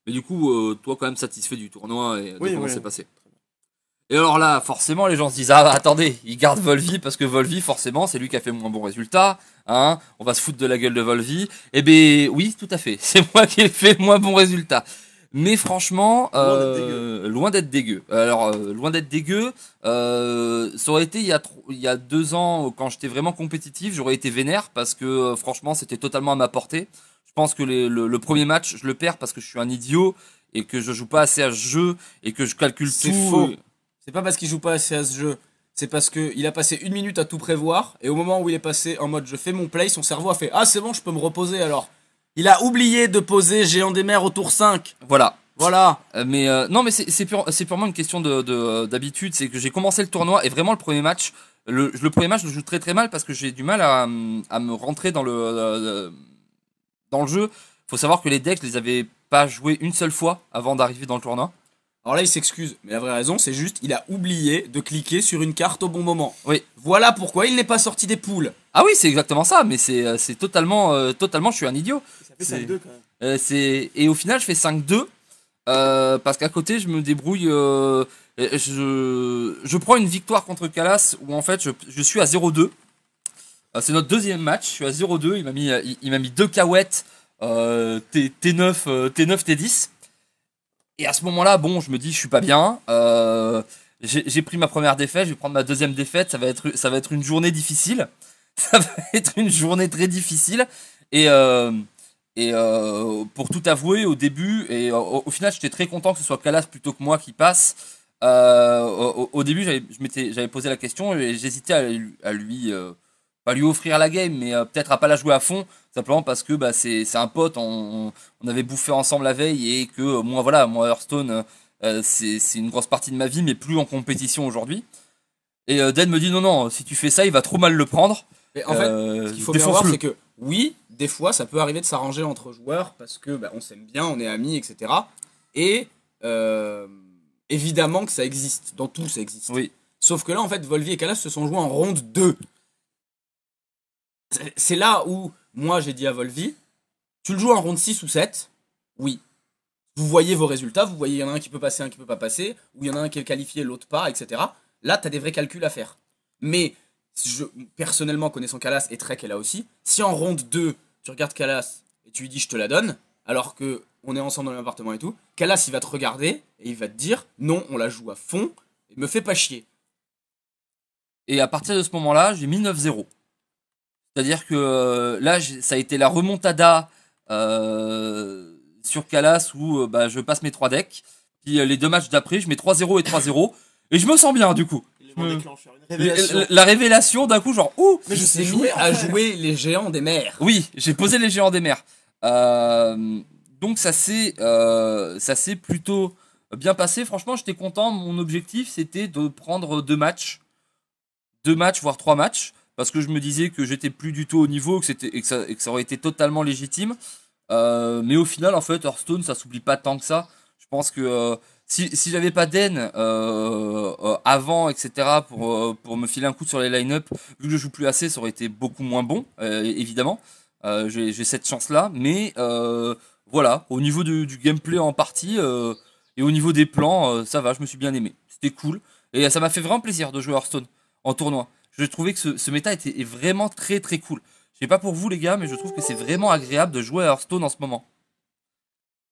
A: Mais du coup, toi quand même satisfait du tournoi et de
C: Oui,
A: comment
C: oui.
A: c'est passé. Et alors là, forcément, les gens se disent ah bah, attendez, il garde Volvi parce que Volvi, forcément, c'est lui qui a fait le moins bon résultat. Hein, on va se foutre de la gueule de Volvi. Eh ben oui, tout à fait. C'est moi qui ai fait le moins bon résultat. Mais franchement, loin d'être dégueu. Alors, loin d'être dégueu, ça aurait été il y a 2 ans, quand j'étais vraiment compétitif, j'aurais été vénère parce que franchement, c'était totalement à ma portée. Je pense que le premier match, je le perds parce que je suis un idiot et que je joue pas assez à ce jeu et que je calcule
B: C'est
A: tout.
B: faux. C'est pas parce qu'il joue pas assez à ce jeu. C'est parce qu'il a passé 1 minute à tout prévoir. Et au moment où il est passé en mode je fais mon play, son cerveau a fait ah c'est bon, je peux me reposer alors. Il a oublié de poser Géant des Mers au tour 5.
A: Voilà.
B: Voilà.
A: Non, mais c'est purement une question d'habitude. C'est que j'ai commencé le tournoi et vraiment le premier match, le premier match, je le joue très très mal parce que j'ai du mal à me rentrer dans le jeu. Faut savoir que les decks, je les avais pas joués une seule fois avant d'arriver dans le tournoi.
B: Alors là il s'excuse. Mais la vraie raison c'est juste il a oublié de cliquer sur une carte au bon moment.
A: Oui.
B: Voilà pourquoi il n'est pas sorti des poules.
A: Ah oui, c'est exactement ça. Mais c'est totalement, je suis un idiot.
C: Ça fait
A: C'est-
C: 5-2 quand même.
A: Et au final, je fais 5-2 parce qu'à côté, je me débrouille. Je prends une victoire contre Calas où en fait, je suis à 0-2. C'est notre deuxième match. Je suis à 0-2. Il m'a mis 2 cahuètes T9, T10. Et à ce moment-là, bon, je me dis, je suis pas bien. J'ai pris ma première défaite. Je vais prendre ma deuxième défaite. Ça va être une journée difficile. Ça va être une journée très difficile. Et pour tout avouer, au début, et au final, j'étais très content que ce soit Calas plutôt que moi qui passe. Au début, j'avais posé la question et j'hésitais à lui pas lui offrir la game, mais peut-être à pas la jouer à fond, simplement parce que bah, c'est un pote, on avait bouffé ensemble la veille et que moi voilà, moi Hearthstone, c'est une grosse partie de ma vie, mais plus en compétition aujourd'hui. Et Dan me dit non, non, si tu fais ça, il va trop mal le prendre.
B: Mais en fait, ce qu'il faut bien voir,
A: défonce-le.
B: c'est que oui, des fois, ça peut arriver de s'arranger entre joueurs parce que bah, on s'aime bien, on est amis, etc. Et évidemment que ça existe. Dans tout, ça existe.
A: Oui.
B: Sauf que là, en fait, Volvi et Kalas se sont joués en ronde 2. C'est là où, moi, j'ai dit à Volvi, tu le joues en ronde 6 ou 7, oui. Vous voyez vos résultats, vous voyez, il y en a un qui peut passer, un qui peut pas passer, ou il y en a un qui est qualifié, l'autre pas, etc. Là, tu as des vrais calculs à faire. Mais, personnellement, connaissant Kalas, et Trek est là aussi, si en ronde 2, tu regardes Kalas et tu lui dis je te la donne, alors que on est ensemble dans le même appartement et tout, Kalas, il va te regarder et il va te dire non, on la joue à fond, et me fais pas chier.
A: Et à partir de ce moment-là, j'ai mis 9-0. C'est-à-dire que là, ça a été la remontada sur Calas où bah, je passe mes 3 decks. Puis les 2 matchs d'après, je mets 3-0 et 3-0. Et je me sens bien du coup.
C: L'élément déclencheur, une révélation.
A: La révélation d'un coup, genre, ouh!
B: Mais je sais mis à jouer les géants des mers.
A: Oui, j'ai posé les géants des mers. Donc ça s'est plutôt bien passé. Franchement, j'étais content. Mon objectif, c'était de prendre 2 matchs. 2 matchs, voire 3 matchs. Parce que je me disais que j'étais plus du tout au niveau, et que ça aurait été totalement légitime. Mais au final, en fait, Hearthstone, ça s'oublie pas tant que ça. Je pense que si j'avais pas Den avant, etc., pour me filer un coup sur les line-up, vu que je joue plus assez, ça aurait été beaucoup moins bon, évidemment. J'ai cette chance-là. Mais voilà, au niveau du gameplay en partie et au niveau des plans, ça va, je me suis bien aimé. C'était cool. Et ça m'a fait vraiment plaisir de jouer Hearthstone en tournoi. Je trouvais que ce méta est vraiment très très cool. Je sais pas pour vous les gars, mais je trouve que c'est vraiment agréable de jouer à Hearthstone en ce moment.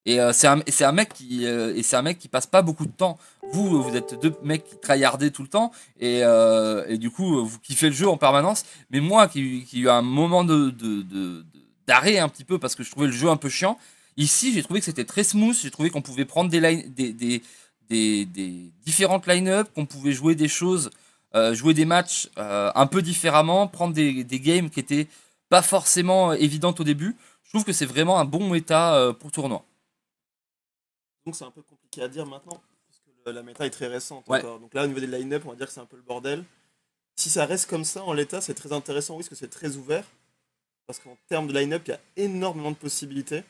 A: Et c'est un mec qui passe pas beaucoup de temps. Vous êtes 2 mecs qui tryhardez tout le temps et du coup vous kiffez le jeu en permanence. Mais moi qui ai eu un moment d'arrêt un petit peu parce que je trouvais le jeu un peu chiant. Ici j'ai trouvé que c'était très smooth. J'ai trouvé qu'on pouvait prendre des différentes line-up, qu'on pouvait jouer des choses. Jouer des matchs un peu différemment, prendre des games qui étaient pas forcément évidentes au début. Je trouve que c'est vraiment un bon méta pour tournoi.
C: Donc c'est un peu compliqué à dire maintenant, parce que la méta est très récente
A: Ouais.
C: encore. Donc là, au niveau des line-up, on va dire que c'est un peu le bordel. Si ça reste comme ça en l'état, c'est très intéressant, oui, parce que c'est très ouvert. Parce qu'en termes de line-up, il y a énormément de possibilités.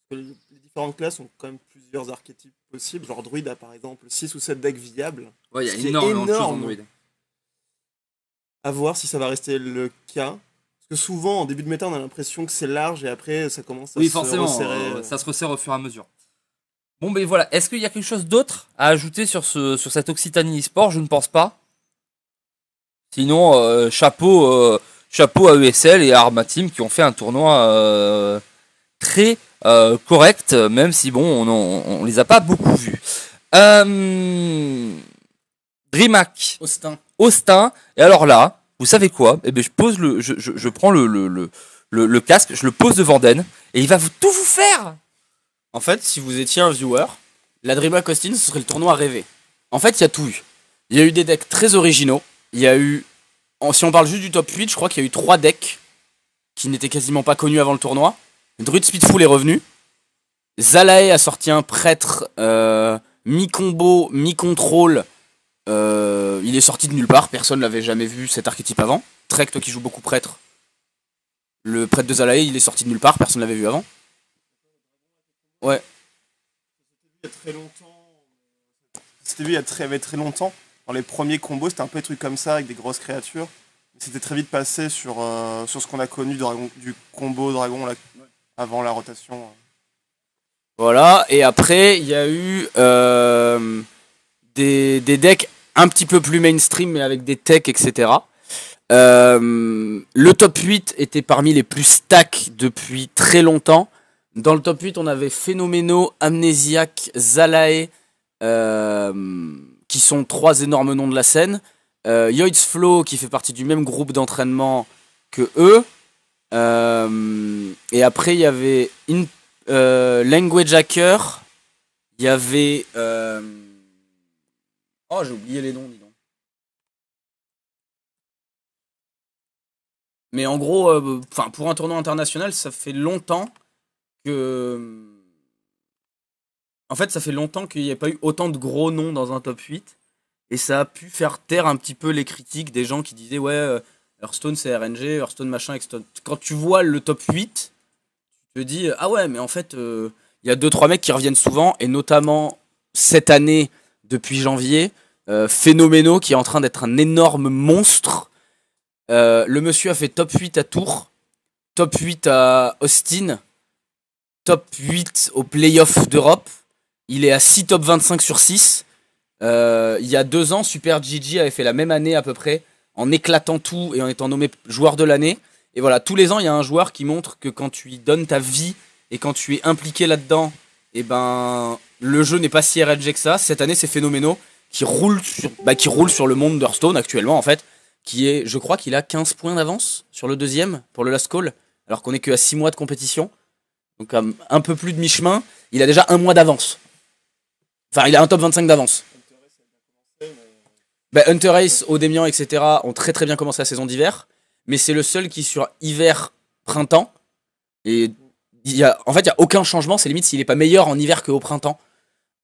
C: Parce que les différentes classes ont quand même plusieurs archétypes possibles. Genre Druid a par exemple 6 ou 7 decks viables.
A: Ouais, il y a
C: Ce qui est
A: énormément de choses en
C: énorme.
A: druide.
C: À voir si ça va rester le cas. Parce que souvent, en début de méta, on a l'impression que c'est large et après, ça commence à
A: Oui,
C: se
A: forcément,
C: resserrer.
A: ça se resserre au fur et à mesure. Bon, ben voilà. Est-ce qu'il y a quelque chose d'autre à ajouter sur cette Occitanie e-sport? Je ne pense pas. Sinon, chapeau à ESL et à Arma Team qui ont fait un tournoi très correct, même si bon, on les a pas beaucoup vus. DreamHack, Austin, et alors là, vous savez quoi? Eh ben, je prends le casque, je le pose devant Den, et il va tout vous faire!
B: En fait, si vous étiez un viewer, la DreamHack Austin, ce serait le tournoi rêvé. En fait, il y a tout eu. Il y a eu des decks très originaux. Il y a eu, si on parle juste du top 8, je crois qu'il y a eu 3 decks qui n'étaient quasiment pas connus avant le tournoi. Druid Speedful est revenu. Zalae a sorti un prêtre mi-combo, mi-contrôle. Il est sorti de nulle part, personne l'avait jamais vu cet archétype avant. Trek, toi qui joues beaucoup prêtre, le prêtre de Zalae, il est sorti de nulle part, personne l'avait vu avant. Ouais.
C: Il y a très longtemps. C'était vu il y avait très longtemps. Dans les premiers combos, c'était un peu des trucs comme ça avec des grosses créatures. C'était très vite passé sur ce qu'on a connu du combo dragon là, avant la rotation.
B: Voilà, et après, il y a eu des decks un petit peu plus mainstream, mais avec des techs, etc. Le top 8 était parmi les plus stacks depuis très longtemps. Dans le top 8, on avait Phénoméno, Amnésiaque, Zalae, qui sont 3 énormes noms de la scène. Yoids Flow, qui fait partie du même groupe d'entraînement que eux. Et après, il y avait Language Hacker. Il y avait... Oh, j'ai oublié les noms, dis donc. Mais en gros, pour un tournoi international, ça fait longtemps que. En fait, ça fait longtemps qu'il n'y a pas eu autant de gros noms dans un top 8. Et ça a pu faire taire un petit peu les critiques des gens qui disaient ouais, Hearthstone c'est RNG, Hearthstone machin, etc. Quand tu vois le top 8, tu te dis ah ouais, mais en fait, il y a 2-3 mecs qui reviennent souvent, et notamment cette année, depuis janvier, Phénoméno qui est en train d'être un énorme monstre. Le monsieur a fait top 8 à Tours, top 8 à Austin, top 8 au playoff d'Europe. Il est à 6 top 25 sur 6. Il y a 2 ans, Super Gigi avait fait la même année à peu près, en éclatant tout et en étant nommé joueur de l'année. Et voilà, tous les ans, il y a un joueur qui montre que quand tu lui donnes ta vie et quand tu es impliqué là-dedans, et ben le jeu n'est pas si RNG que ça. Cette année, c'est Phénoméno qui roule sur le monde d'Hearthstone actuellement en fait, qui est, je crois qu'il a 15 points d'avance sur le deuxième pour le last call, alors qu'on est que à 6 mois de compétition. Donc un peu plus de mi-chemin, il a déjà 1 mois d'avance. Enfin, il a un top 25 d'avance. Hunter Ace, Odemian, etc. ont très très bien commencé la saison d'hiver, mais c'est le seul qui sur hiver-printemps, et en fait il n'y a aucun changement, c'est limite s'il n'est pas meilleur en hiver qu'au printemps.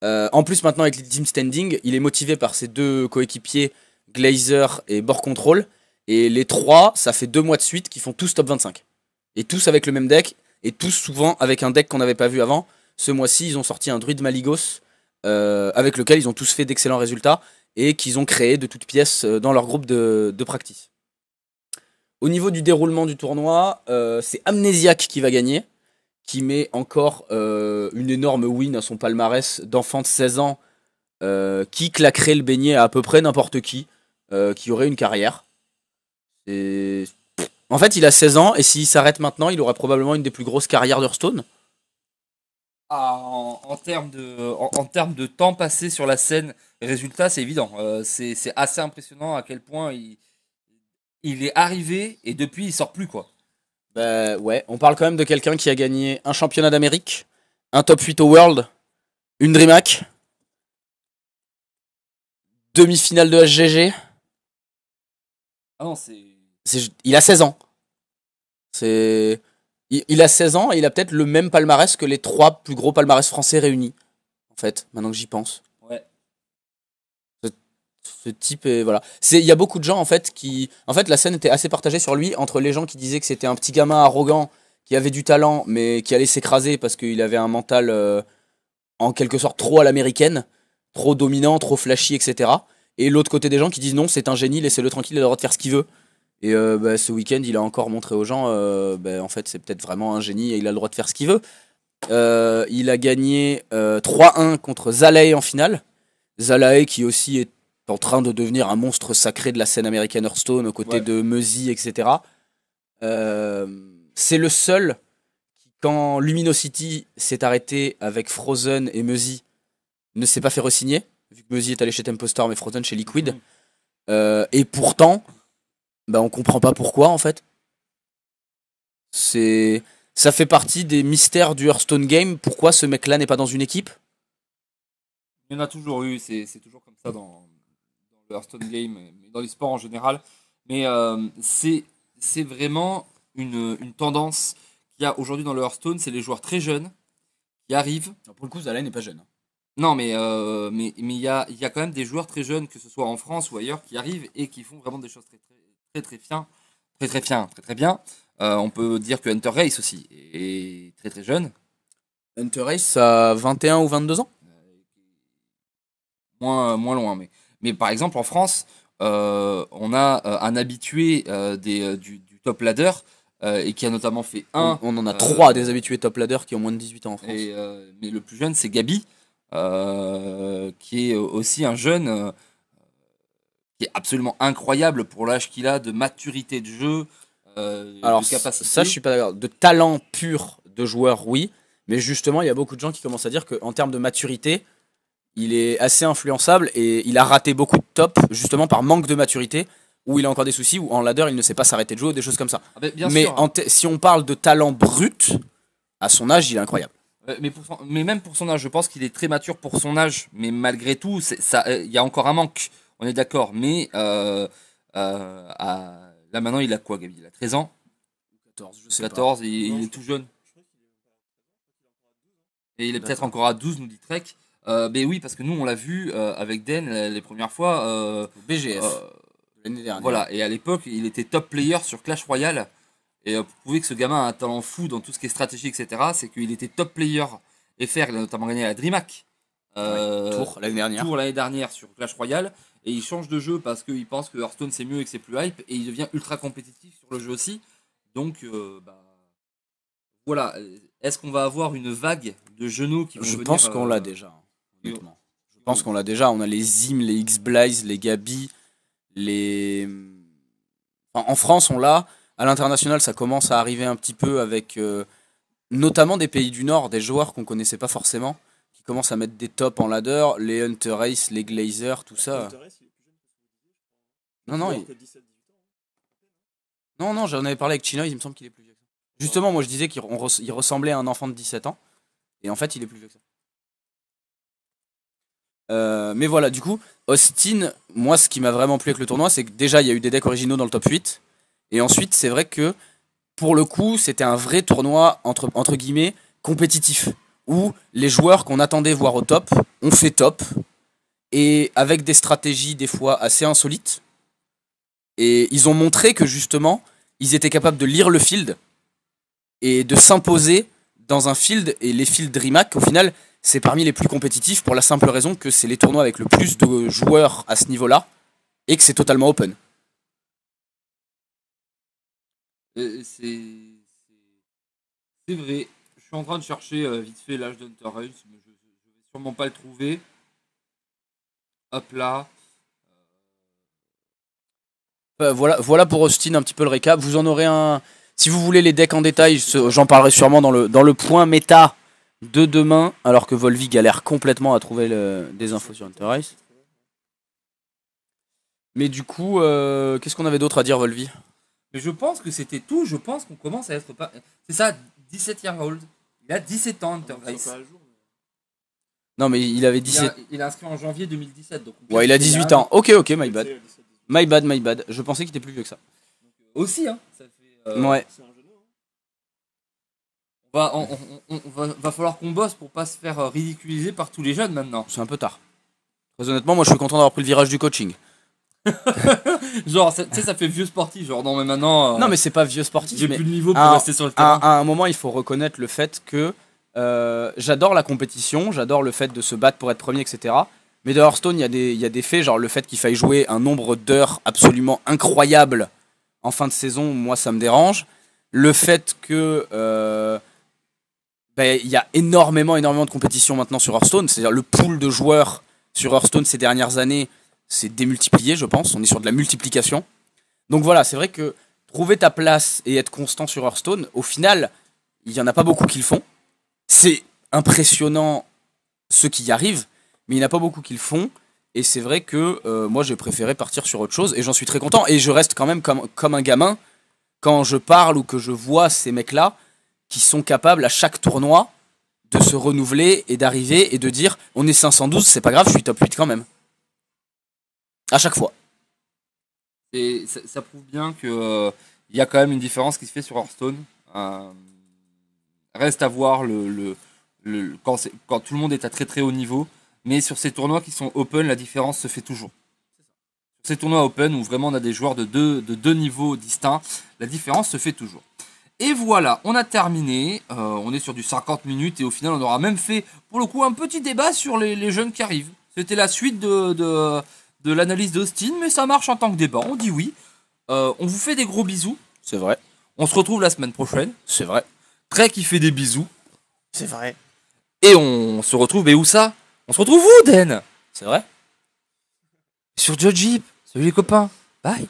B: En plus maintenant avec les team standing, il est motivé par ses 2 coéquipiers, Glazer et Board Control, et les 3, ça fait 2 mois de suite qu'ils font tous top 25. Et tous avec le même deck, et tous souvent avec un deck qu'on n'avait pas vu avant. Ce mois-ci, ils ont sorti un Druid Maligos, avec lequel ils ont tous fait d'excellents résultats, et qu'ils ont créé de toutes pièces dans leur groupe de practice. Au niveau du déroulement du tournoi, c'est Amnesiac qui va gagner, qui met encore une énorme win à son palmarès d'enfant de 16 ans, qui claquerait le beignet à peu près n'importe qui aurait une carrière. En fait, il a 16 ans, et s'il s'arrête maintenant, il aura probablement une des plus grosses carrières d'Hearthstone.
A: En termes de temps passé sur la scène, résultat, c'est évident. C'est assez impressionnant à quel point il est arrivé et depuis il sort plus quoi.
B: Bah ouais, on parle quand même de quelqu'un qui a gagné un championnat d'Amérique, un top 8 au World, une DreamHack, demi-finale de HGG.
A: Ah non,
B: Il a 16 ans. Il a 16 ans et il a peut-être le même palmarès que les 3 plus gros palmarès français réunis. En fait, maintenant que j'y pense.
A: Ouais.
B: Ce type est voilà. Il y a beaucoup de gens en fait qui, en fait, la scène était assez partagée sur lui entre les gens qui disaient que c'était un petit gamin arrogant qui avait du talent mais qui allait s'écraser parce qu'il avait un mental en quelque sorte trop à l'américaine, trop dominant, trop flashy, etc. Et l'autre côté des gens qui disent non, c'est un génie, laissez-le tranquille, il a le droit de faire ce qu'il veut. Et ce week-end, il a encore montré aux gens, en fait, c'est peut-être vraiment un génie et il a le droit de faire ce qu'il veut. Il a gagné 3-1 contre Zalae en finale. Zalae qui aussi est en train de devenir un monstre sacré de la scène américaine Hearthstone aux côtés de Muzzy, etc. C'est le seul qui, quand Luminosity s'est arrêté avec Frozen et Muzzy, ne s'est pas fait re-signer, vu que Muzzy est allé chez Tempostar mais Frozen chez Liquid. Et pourtant, on comprend pas pourquoi en fait. Ça fait partie des mystères du Hearthstone Game. Pourquoi ce mec-là n'est pas dans une équipe?
A: Il y en a toujours eu, c'est toujours comme ça dans le Hearthstone Game, mais dans les sports en général. Mais c'est vraiment une tendance qu'il y a aujourd'hui dans le Hearthstone, c'est les joueurs très jeunes qui arrivent.
B: Alors pour le coup, Zalae n'est pas jeune.
A: Non, mais il y a quand même des joueurs très jeunes, que ce soit en France ou ailleurs, qui arrivent et qui font vraiment des choses très bien. On peut dire que Hunter Race aussi est très très jeune.
B: Hunter Race a 21 ou 22 ans.
A: Moins loin, mais par exemple en France, on a un habitué du top ladder et qui a notamment fait
B: On en a 3 des habitués top ladder qui ont moins de 18 ans en France.
A: Mais le plus jeune, c'est Gabi, qui est aussi un jeune qui est absolument incroyable pour l'âge qu'il a, de maturité de jeu,
B: alors
A: de capacité.
B: ça, je suis pas d'accord. De talent pur de joueur, oui, mais justement, il y a beaucoup de gens qui commencent à dire qu'en termes de maturité, il est assez influençable et il a raté beaucoup de top justement par manque de maturité, où il a encore des soucis, où en ladder il ne sait pas s'arrêter de jouer, des choses comme ça.
A: Ah ben, bien
B: mais
A: sûr, hein.
B: Si on parle de talent brut, à son âge, il est incroyable.
A: Mais même pour son âge, je pense qu'il est très mature pour son âge, mais malgré tout, il y a encore un manque, on est d'accord. Mais là maintenant, il a quoi, Gabi? Il a 13 ans,
B: 14, je sais
A: 14,
B: pas.
A: il est tout jeune. Et il est peut-être encore à 12, nous dit Trek. Mais oui, parce que nous, on l'a vu avec Den les premières fois.
B: Au BGF, l'année dernière.
A: Voilà, et à l'époque, il était top player sur Clash Royale. Et pour prouver que ce gamin a un talent fou dans tout ce qui est stratégie, etc., c'est qu'il était top player FR, il a notamment gagné la DreamHack.
B: Tour l'année dernière.
A: Sur Clash Royale. Et il change de jeu parce qu'il pense que Hearthstone c'est mieux et que c'est plus hype. Et il devient ultra compétitif sur le jeu aussi. Donc, voilà. Est-ce qu'on va avoir une vague de genoux qui vont
B: Je
A: venir,
B: pense qu'on l'a déjà, honnêtement. Je pense qu'on l'a déjà. On a les Zim, les X-Blaze, les Gabi, les... Enfin, en France, on l'a. À l'international, ça commence à arriver un petit peu avec notamment des pays du Nord, des joueurs qu'on connaissait pas forcément, qui commencent à mettre des tops en ladder, les Hunter Ace, les Glazer, tout ça. Non, non, j'en avais parlé avec Chinoise, il me semble qu'il est plus vieux que ça. Justement, moi je disais qu'il ressemblait à un enfant de 17 ans, et en fait il est plus vieux que ça. Mais voilà, du coup, Austin, moi ce qui m'a vraiment plu avec le tournoi, c'est que déjà il y a eu des decks originaux dans le top 8, et ensuite c'est vrai que pour le coup c'était un vrai tournoi entre guillemets compétitif, où les joueurs qu'on attendait voir au top ont fait top, et avec des stratégies des fois assez insolites, et ils ont montré que justement ils étaient capables de lire le field et de s'imposer dans un field, et les fields DreamHack au final c'est parmi les plus compétitifs pour la simple raison que c'est les tournois avec le plus de joueurs à ce niveau-là et que c'est totalement open.
A: C'est vrai. Je suis en train de chercher vite fait l'âge d'Hunter Ace, mais je vais sûrement pas le trouver. Hop là.
B: Voilà pour Austin un petit peu le récap. Vous en aurez un. Si vous voulez les decks en détail, j'en parlerai sûrement dans le point méta de demain, alors que Volvi galère complètement à trouver des infos sur Hunter Ace. Mais du coup, qu'est-ce qu'on avait d'autre à dire, Volvi?
A: Mais je pense que c'était tout. Je pense qu'on commence à être pas. C'est ça, 17 year old. Il a 17 ans, Hunter Ace.
B: Non, mais il avait 17.
A: Il a inscrit en janvier 2017. Donc
B: ouais, il a 18 ans. Ok, my bad. My bad. Je pensais qu'il était plus vieux que ça.
A: Aussi, hein. Ça fait,
B: ouais.
A: Va falloir qu'on bosse pour pas se faire ridiculiser par tous les jeunes maintenant.
B: C'est un peu tard. Très honnêtement, moi je suis content d'avoir pris le virage du coaching.
A: Genre, tu sais, ça fait vieux sportif. Genre, non, mais maintenant.
B: Non, mais c'est pas vieux sportif.
A: J'ai plus de niveau pour rester sur le terrain.
B: À un moment, il faut reconnaître le fait que j'adore la compétition, j'adore le fait de se battre pour être premier, etc. Mais de Hearthstone, il y a des faits, genre le fait qu'il faille jouer un nombre d'heures absolument incroyable en fin de saison, moi ça me dérange. Le fait que il y a énormément de compétition maintenant sur Hearthstone, c'est-à-dire le pool de joueurs sur Hearthstone ces dernières années s'est démultiplié, je pense, on est sur de la multiplication. Donc voilà, c'est vrai que trouver ta place et être constant sur Hearthstone, au final, il n'y en a pas beaucoup qui le font. C'est impressionnant ceux qui y arrivent, mais il n'y en a pas beaucoup qui le font. Et c'est vrai que moi j'ai préféré partir sur autre chose, et j'en suis très content. Et je reste quand même comme un gamin quand je parle ou que je vois ces mecs-là qui sont capables à chaque tournoi de se renouveler et d'arriver et de dire on est 512, c'est pas grave, je suis top 8 quand même. À chaque fois.
A: Et ça prouve bien que il y a quand même une différence qui se fait sur Hearthstone. Reste à voir quand tout le monde est à très très haut niveau. Mais sur ces tournois qui sont open, la différence se fait toujours. Sur ces tournois open où vraiment on a des joueurs de deux niveaux distincts, la différence se fait toujours. Et voilà, on a terminé. On est sur du 50 minutes et au final on aura même fait pour le coup un petit débat sur les jeunes qui arrivent. C'était la suite de l'analyse d'Austin, mais ça marche en tant que débat. On dit oui. On vous fait des gros bisous.
B: C'est vrai.
A: On se retrouve la semaine prochaine.
B: C'est vrai.
A: Trek qui fait des bisous.
C: C'est vrai.
A: Et on se retrouve, mais où ça? On se retrouve où, Den?
B: C'est vrai.
A: Sur Jojib. Salut les copains. Bye.